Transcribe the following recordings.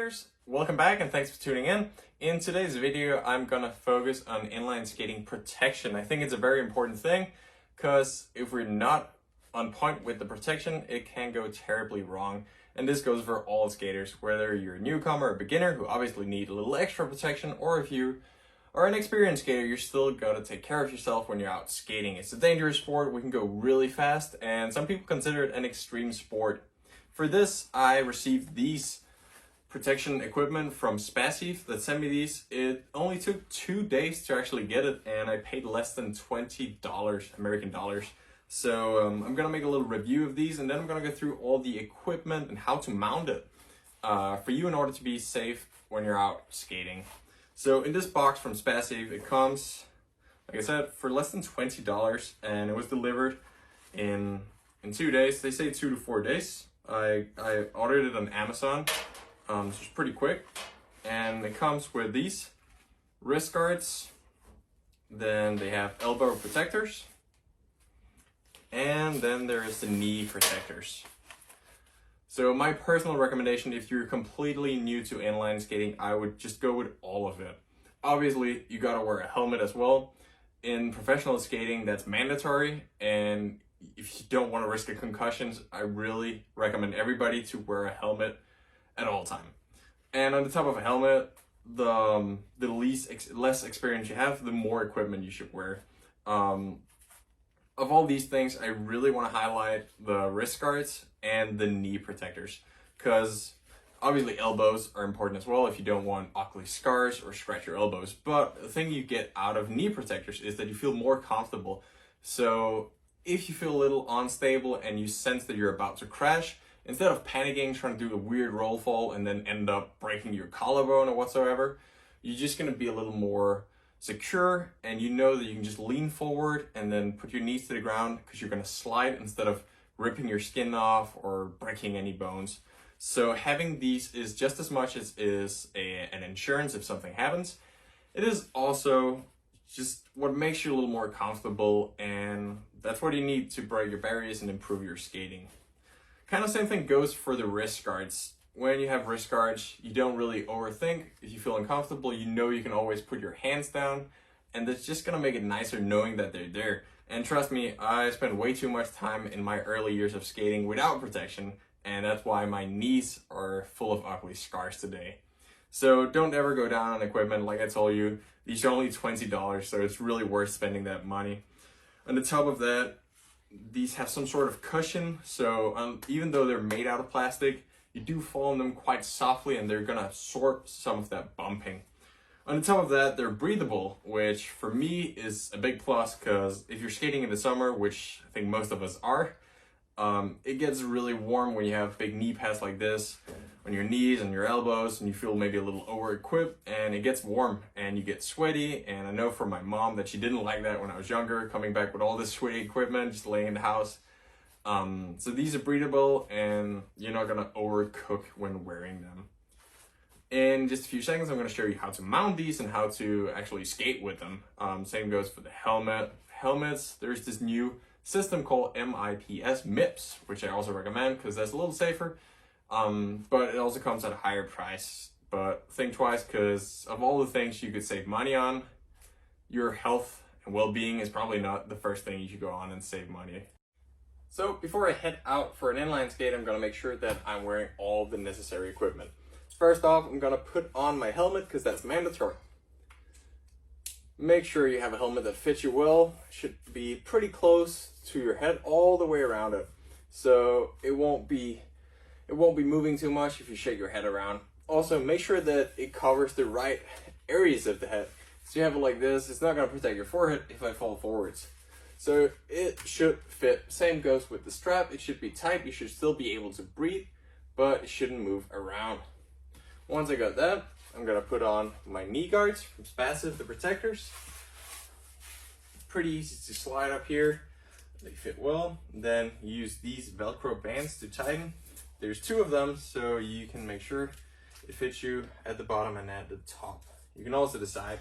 skaters, welcome back and thanks for tuning in. In today's video, I'm gonna focus on inline skating protection. I think it's a very important thing because if we're not on point with the protection, it can go terribly wrong. And this goes for all skaters, whether you're a newcomer or a beginner who obviously need a little extra protection, or if you are an experienced skater, you're still gotta take care of yourself when you're out skating. It's a dangerous sport, we can go really fast, and some people consider it an extreme sport. For this, I received these protection equipment from If that sent me these. It only took 2 days to actually get it, and I paid less than $20 American dollars. So I'm gonna make a little review of these, and then I'm gonna go through all the equipment and how to mount it for you in order to be safe when you're out skating. So in this box from If, it comes, like I said, for less than $20, and it was delivered in 2 days. They say 2 to 4 days. I ordered it on Amazon, so it's pretty quick, and it comes with these wrist guards. Then they have elbow protectors, and then there is the knee protectors. So my personal recommendation, if you're completely new to inline skating, I would just go with all of it. Obviously, you gotta wear a helmet as well. In professional skating, that's mandatory, and if you don't want to risk a concussions, I really recommend everybody to wear a helmet at all time. And on the top of a helmet, the less experience you have, the more equipment you should wear. Of all these things, I really want to highlight the wrist guards and the knee protectors, because obviously elbows are important as well if you don't want ugly scars or scratch your elbows. But the thing you get out of knee protectors is that you feel more comfortable. So if you feel a little unstable and you sense that you're about to crash, instead of panicking, trying to do a weird roll fall and then end up breaking your collarbone or whatsoever, you're just going to be a little more secure, and you know that you can just lean forward and then put your knees to the ground because you're going to slide instead of ripping your skin off or breaking any bones. So having these is just as much as is an insurance if something happens. It is also just what makes you a little more comfortable, and that's what you need to break your barriers and improve your skating. Kind of same thing goes for the wrist guards. When you have wrist guards, you don't really overthink. If you feel uncomfortable, you know you can always put your hands down, and that's just gonna make it nicer knowing that they're there. And trust me, I spent way too much time in my early years of skating without protection, and that's why my knees are full of ugly scars today. So don't ever go down on equipment. Like I told you, these are only $20, so it's really worth spending that money. On the top of that, these have some sort of cushion, so even though they're made out of plastic, you do fall on them quite softly, and they're gonna absorb some of that bumping. On the top of that, they're breathable, which for me is a big plus, because if you're skating in the summer, which I think most of us are, it gets really warm when you have big knee pads like this on your knees and your elbows, and you feel maybe a little over-equipped, and it gets warm and you get sweaty. And I know from my mom that she didn't like that when I was younger, coming back with all this sweaty equipment, just laying in the house. So these are breathable, and you're not gonna overcook when wearing them. In just a few seconds, I'm gonna show you how to mount these and how to actually skate with them. Same goes for the helmets. There's this new system called MIPS, which I also recommend because that's a little safer. But it also comes at a higher price. But think twice, because of all the things you could save money on, your health and well-being is probably not the first thing you should go on and save money. So before I head out for an inline skate, I'm gonna make sure that I'm wearing all the necessary equipment. First off, I'm gonna put on my helmet because that's mandatory. Make sure you have a helmet that fits you well. It should be pretty close to your head all the way around it, so it won't be moving too much if you shake your head around. Also, make sure that it covers the right areas of the head. So you have it like this, it's not gonna protect your forehead if I fall forwards. So it should fit. Same goes with the strap. It should be tight. You should still be able to breathe, but it shouldn't move around. Once I got that, I'm gonna put on my knee guards from If, the protectors. Pretty easy to slide up here. They fit well. Then use these Velcro bands to tighten. There's 2 of them, so you can make sure it fits you at the bottom and at the top. You can also decide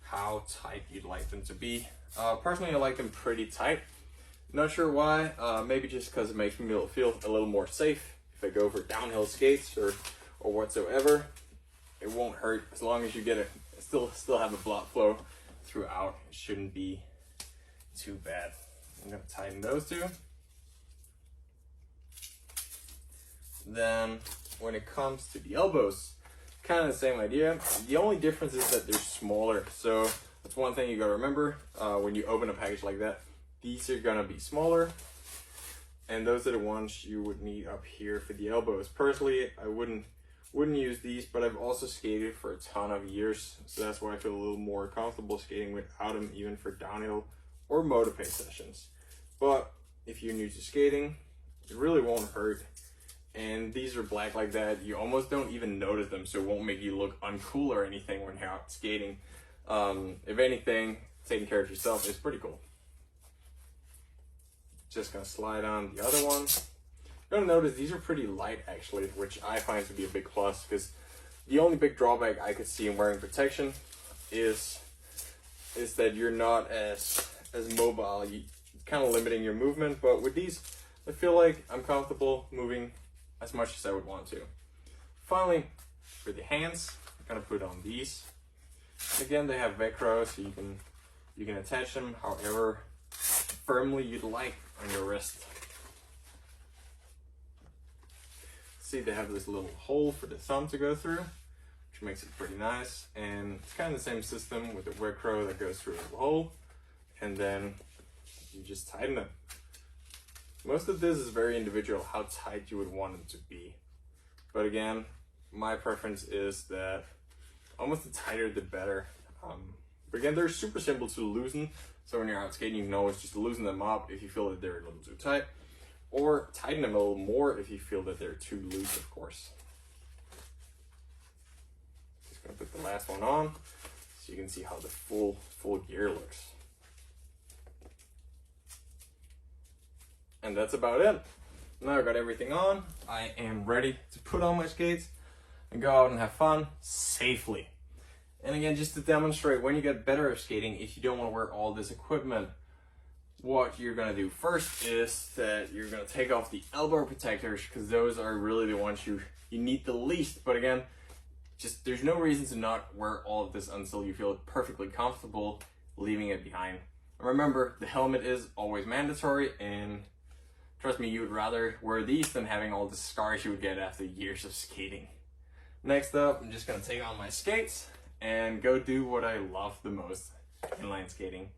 how tight you'd like them to be. Personally, I like them pretty tight. Not sure why, maybe just because it makes me feel a little more safe if I go for downhill skates or or whatsoever. It won't hurt as long as you get it. Still have a blood flow throughout. It shouldn't be too bad. I'm gonna tighten those two. Then when it comes to the elbows, kind of the same idea. The only difference is that they're smaller. So that's one thing you gotta remember when you open a package like that. These are gonna be smaller, and those are the ones you would need up here for the elbows. Personally, I wouldn't use these, but I've also skated for a ton of years, so that's why I feel a little more comfortable skating without them, even for downhill or motorpace sessions. But if you're new to skating, it really won't hurt. And these are black like that, you almost don't even notice them, so it won't make you look uncool or anything when you're out skating. If anything, taking care of yourself is pretty cool. Just gonna slide on the other one. You're gonna notice these are pretty light actually, which I find to be a big plus, because the only big drawback I could see in wearing protection is that you're not as mobile. You kind of limiting your movement, but with these, I feel like I'm comfortable moving as much as I would want to. Finally, for the hands, I'm gonna put on these. Again, they have Velcro, so you can attach them however firmly you'd like on your wrist. See, they have this little hole for the thumb to go through, which makes it pretty nice. And it's kind of the same system with the Velcro that goes through the hole, and then you just tighten it. Most of this is very individual, how tight you would want it to be. But again, my preference is that almost the tighter the better. But again, they're super simple to loosen. So when you're out skating, you can always just loosen them up if you feel that they're a little too tight, or tighten them a little more if you feel that they're too loose, of course. Just gonna put the last one on so you can see how the full gear looks. And that's about it. Now I got everything on. I am ready to put on my skates and go out and have fun safely. And again, just to demonstrate, when you get better at skating, if you don't want to wear all this equipment, what you're going to do first is that you're going to take off the elbow protectors, because those are really the ones you need the least. But again, just there's no reason to not wear all of this until you feel perfectly comfortable leaving it behind. And remember, the helmet is always mandatory, and trust me, you would rather wear these than having all the scars you would get after years of skating. Next up, I'm just going to take on my skates and go do what I love the most, inline skating.